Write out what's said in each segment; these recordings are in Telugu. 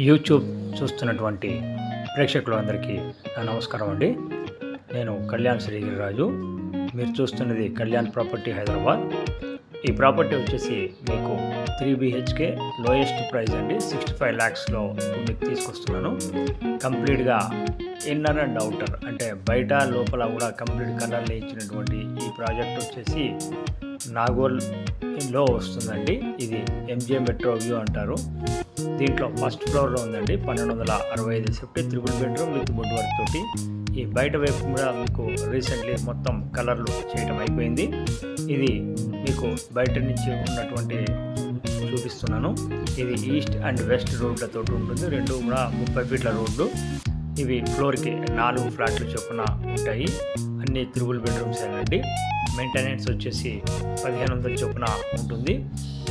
యూట్యూబ్ చూస్తున్నటువంటి ప్రేక్షకులందరికీ నా నమస్కారం అండి. నేను కళ్యాణ్ శ్రీగిరిరాజు. మీరు చూస్తున్నది కళ్యాణ్ ప్రాపర్టీ హైదరాబాద్. ఈ ప్రాపర్టీ వచ్చేసి మీకు 3 BHK లోయెస్ట్ ప్రైస్ అండి. 65 lakhsలో మీకు తీసుకొస్తున్నాను. కంప్లీట్గా ఇన్నర్ అండ్ అవుటర్ అంటే బయట లోపల కూడా కంప్లీట్ కలర్ వేయించినటువంటి ఈ ప్రాజెక్ట్ వచ్చేసి నాగోల్లో వస్తుందండి. ఇది MJ మెట్రో వ్యూ అంటారు. దీంట్లో ఫస్ట్ ఫ్లోర్లో ఉందండి. 1265 safety, 3 bedroom with wood work తోటి. ఈ బయట వైపు కూడా మీకు రీసెంట్లీ మొత్తం కలర్లు చేయడం అయిపోయింది. ఇది మీకు బయట నుంచి ఉన్నటువంటి చూపిస్తున్నాను. ఇది ఈస్ట్ అండ్ వెస్ట్ రోడ్లతో ఉంటుంది. రెండు కూడా 30 ఫీట్ల రోడ్లు. ఇవి ఫ్లోర్కి 4 ఫ్లాట్లు చొప్పున ఉంటాయి. అన్ని 3 బెడ్రూమ్స్ అండి. మెయింటెనెన్స్ వచ్చేసి 1500 చొప్పున ఉంటుంది.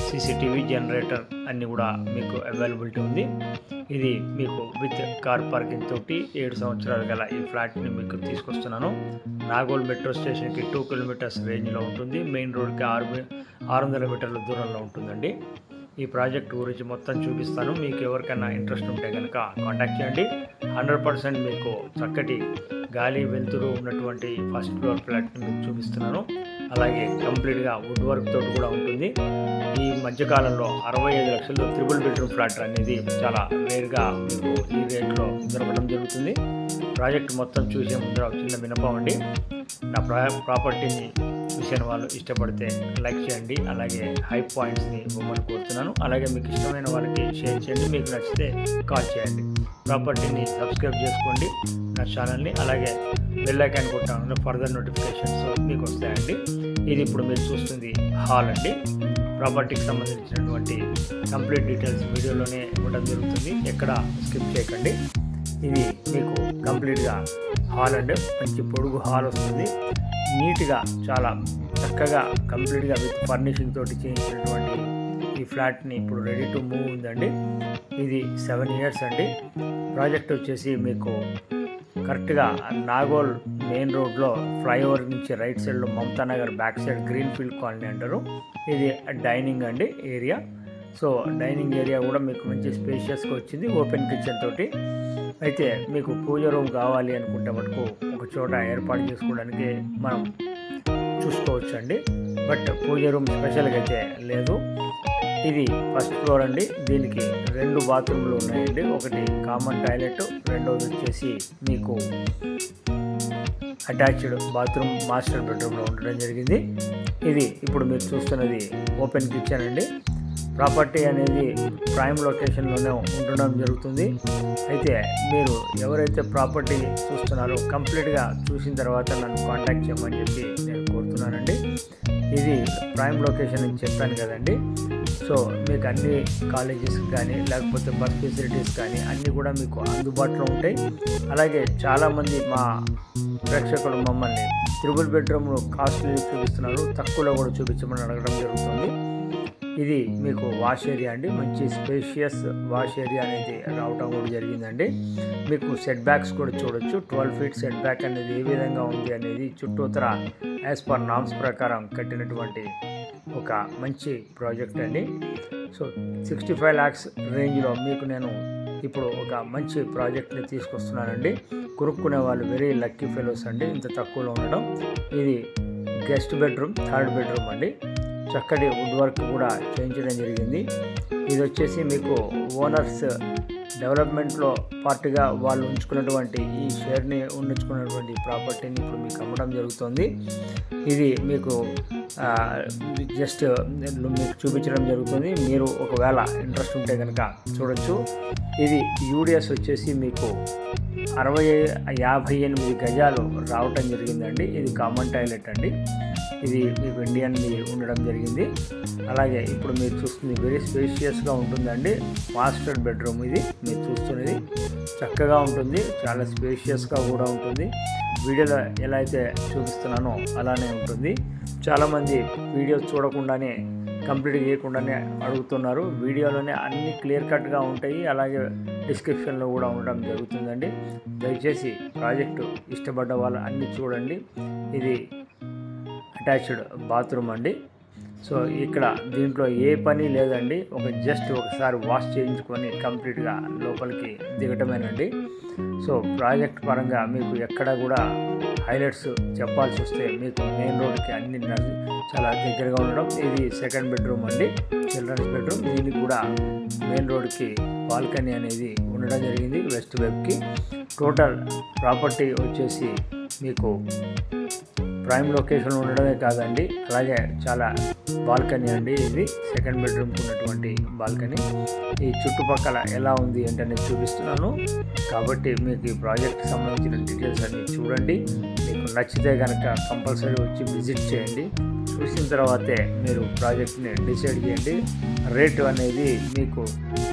CCTV జనరేటర్ అన్నీ కూడా మీకు అవైలబిలిటీ ఉంది. ఇది మీకు విత్ కార్ పార్కింగ్ తోటి 7 సంవత్సరాలు గల ఈ ఫ్లాట్ని మీకు తీసుకొస్తున్నాను. నాగోల్ మెట్రో స్టేషన్కి 2 kilometers రేంజ్లో ఉంటుంది. మెయిన్ రోడ్కి 600 మీటర్ల దూరంలో ఉంటుందండి. ఈ ప్రాజెక్ట్ గురించి మొత్తం చూపిస్తాను. మీకు ఎవరికైనా ఇంట్రెస్ట్ ఉంటే కనుక కాంటాక్ట్ చేయండి. 100% మీకు చక్కటి గాలి వెలుతురు ఉన్నటువంటి ఫస్ట్ ఫ్లోర్ ఫ్లాట్ని మీకు చూపిస్తున్నాను. అలాగే కంప్లీట్గా వుడ్ వర్క్ తోటి కూడా ఉంటుంది. ఈ మధ్యకాలంలో 65 లక్షలు 3 బెడ్రూమ్ ఫ్లాట్ అనేది చాలా రేర్గా మీకు ఈ రేట్లో దొరకడం జరుగుతుంది. ప్రాజెక్ట్ మొత్తం చూసే ముందర చిన్న విన్నపం అండి. నా ప్రాపర్టీని చూసిన వాళ్ళు ఇష్టపడితే లైక్ చేయండి. అలాగే హై పాయింట్స్ని ఇవ్వమని కోరుతున్నాను. అలాగే మీకు ఇష్టమైన వాళ్ళకి షేర్ చేయండి. మీకు నచ్చితే కాల్ చేయండి. ప్రాపర్టీని సబ్స్క్రైబ్ చేసుకోండి నా ఛానల్ని. అలాగే బెల్ ఐకాన్ కొట్టాను, ఫర్దర్ నోటిఫికేషన్స్ మీకు వస్తాయండి. ఇది ఇప్పుడు మీరు చూస్తుంది హాల్ అండి. ప్రాపర్టీకి సంబంధించినటువంటి కంప్లీట్ డీటెయిల్స్ వీడియోలోనే ఇవ్వడం జరుగుతుంది. ఎక్కడ స్కిప్ చేయకండి. ఇది మీకు కంప్లీట్గా హాల్ అండి. మంచి పొడుగు హాల్ వస్తుంది. నీట్గా చాలా చక్కగా కంప్లీట్గా విత్ ఫర్నిషింగ్ తోటి చేయించినటువంటి ఈ ఫ్లాట్ని ఇప్పుడు రెడీ టు మూవ్ ఉందండి. ఇది 7 years అండి. ప్రాజెక్ట్ వచ్చేసి మీకు కరెక్ట్గా నాగోల్ మెయిన్ రోడ్లో ఫ్లైఓవర్ నుంచి రైట్ సైడ్లో Mamata Nagar back side green field colony అంటారు. ఇది డైనింగ్ అండి ఏరియా. సో డైనింగ్ ఏరియా కూడా మీకు మంచి స్పేషియస్గా వచ్చింది, ఓపెన్ కిచెన్ తోటి. అయితే మీకు పూజ రూమ్ కావాలి అనుకుంటే మటుకు ఒక చోట ఏర్పాటు చేసుకోవడానికి మనం చూసుకోవచ్చు అండి. బట్ పూజ రూమ్ స్పెషల్గా అయితే లేదు. ఇది ఫస్ట్ ఫ్లోర్ అండి. దీనికి 2 బాత్రూమ్లు ఉన్నాయండి. ఒకటి కామన్ టాయిలెట్, రెండోది వచ్చేసి మీకు అటాచ్డ్ బాత్రూమ్ మాస్టర్ బెడ్రూమ్లో ఉండడం జరిగింది. ఇది ఇప్పుడు మీరు చూస్తున్నది ఓపెన్ కిచెన్ అండి. ప్రాపర్టీ అనేది ప్రైమ్ లొకేషన్లోనే ఉండడం జరుగుతుంది. అయితే మీరు ఎవరైతే ప్రాపర్టీ చూస్తున్నారో కంప్లీట్గా చూసిన తర్వాత నన్ను కాంటాక్ట్ చేయమని చెప్పి నేను కోరుతున్నానండి. ఇది ప్రైమ్ లొకేషన్ అని చెప్పాను కదండి. సో మీకు అన్ని కాలేజెస్ కానీ లేకపోతే బస్ ఫెసిలిటీస్ కానీ అన్నీ కూడా మీకు అందుబాటులో ఉంటాయి. అలాగే చాలామంది మా ప్రేక్షకులు మమ్మల్ని 3 బెడ్రూమ్ కాస్ట్లీ చూపిస్తున్నారు, తక్కువలో కూడా చూపించమని అడగడం జరుగుతుంది. ఇది మీకు వాష్ ఏరియా అండి. మంచి స్పేషియస్ వాష్ ఏరియా అనేది రావటం కూడా జరిగిందండి. మీకు సెట్ బ్యాక్స్ కూడా చూడొచ్చు. 12 feet సెట్ బ్యాక్ అనేది ఏ విధంగా ఉంది అనేది చుట్టూతర యాజ్ పర్ నామ్స్ ప్రకారం కట్టినటువంటి ఒక మంచి ప్రాజెక్ట్ అండి. సో 65 lakhs రేంజ్లో మీకు నేను ఇప్పుడు ఒక మంచి ప్రాజెక్ట్ని తీసుకొస్తున్నానండి. కొనుక్కునే వాళ్ళు వెరీ లక్కీ ఫెలోస్ అండి ఇంత తక్కువలో ఉండడం. ఇది గెస్ట్ బెడ్రూమ్, 3rd బెడ్రూమ్ అండి. చక్కటి వుడ్ వర్క్ కూడా చేయించడం జరిగింది. ఇది వచ్చేసి మీకు ఓనర్స్ డెవలప్మెంట్లో పార్ట్గా వాళ్ళు ఉంచుకున్నటువంటి ఈ షేర్ని ఉంచుకున్నటువంటి ప్రాపర్టీని ఇప్పుడు మీకు అమ్మడం జరుగుతుంది. ఇది మీకు జస్ట్ మీకు చూపించడం జరుగుతుంది. మీరు ఒకవేళ ఇంట్రెస్ట్ ఉంటే కనుక చూడొచ్చు. ఇది UDS వచ్చేసి మీకు 58 గజాలు రావటం జరిగిందండి. ఇది కామన్ టాయిలెట్ అండి. ఇది మీకు ఇండియన్ది ఉండడం జరిగింది. అలాగే ఇప్పుడు మీరు చూస్తుంది వెరీ స్పేషియస్గా ఉంటుందండి. మాస్టర్ బెడ్రూమ్ ఇది మీరు చూస్తున్నది చక్కగా ఉంటుంది, చాలా స్పేషియస్గా కూడా ఉంటుంది. వీడియోలో ఎలా అయితే చూపిస్తున్నానో అలానే ఉంటుంది. చాలామంది వీడియో చూడకుండానే కంప్లీట్ చేయకుండానే అడుగుతున్నారు. వీడియోలోనే అన్ని క్లియర్ కట్గా ఉంటాయి. అలాగే డిస్క్రిప్షన్లో కూడా ఉండడం జరుగుతుందండి. దయచేసి ప్రాజెక్టు ఇష్టపడ్డ వాళ్ళు అన్నీ చూడండి. ఇది అటాచ్డ్ బాత్రూమ్ అండి. సో ఇక్కడ దీంట్లో ఏ పని లేదండి, జస్ట్ ఒకసారి వాష్ చేయించుకొని కంప్లీట్గా లోపలికి దిగటమేనండి. సో ప్రాజెక్ట్ పరంగా మీకు ఎక్కడ కూడా హైలైట్స్ చెప్పాల్సి వస్తే మీకు మెయిన్ రోడ్కి అన్ని చాలా దగ్గరగా ఉండడం. ఇది సెకండ్ బెడ్రూమ్ అండి, చిల్డ్రన్స్ బెడ్రూమ్. దీనికి కూడా మెయిన్ రోడ్కి బాల్కనీ అనేది ఉండడం జరిగింది వెస్ట్ వైపుకి. టోటల్ ప్రాపర్టీ వచ్చేసి మీకు ప్రైమ్ లొకేషన్ ఉండడమే కాదండి, అలాగే చాలా బాల్కనీ అండి. ఇది సెకండ్ బెడ్రూమ్కి ఉన్నటువంటి బాల్కనీ. ఈ చుట్టుపక్కల ఎలా ఉంది ఏంటనేది చూపిస్తున్నాను, కాబట్టి మీకు ఈ ప్రాజెక్ట్కి సంబంధించిన డీటెయిల్స్ అన్నీ చూడండి. మీకు నచ్చితే కనుక కంపల్సరీ వచ్చి విజిట్ చేయండి. చూసిన తర్వాతే మీరు ప్రాజెక్ట్ని డిసైడ్ చేయండి. రేటు అనేది మీకు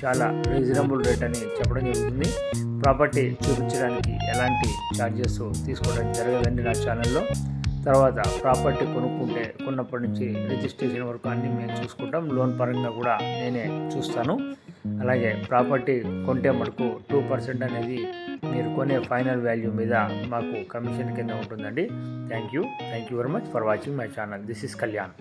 చాలా రీజనబుల్ రేట్ అని చెప్పడం జరుగుతుంది. ప్రాపర్టీ చూపించడానికి ఎలాంటి ఛార్జెస్ తీసుకోవడం జరగదండి నా ఛానల్లో. తర్వాత ప్రాపర్టీ కొన్నప్పటి నుంచి రిజిస్ట్రేషన్ వరకు అన్నీ మేము చూసుకుంటాం. లోన్ పరంగా కూడా నేనే చూస్తాను. అలాగే ప్రాపర్టీ కొంటే మటుకు 2% అనేది మీరు కొనే ఫైనల్ వాల్యూ మీద మాకు కమిషన్ కింద ఉంటుందండి. Thank you very much for watching my channel. This is Kalyan.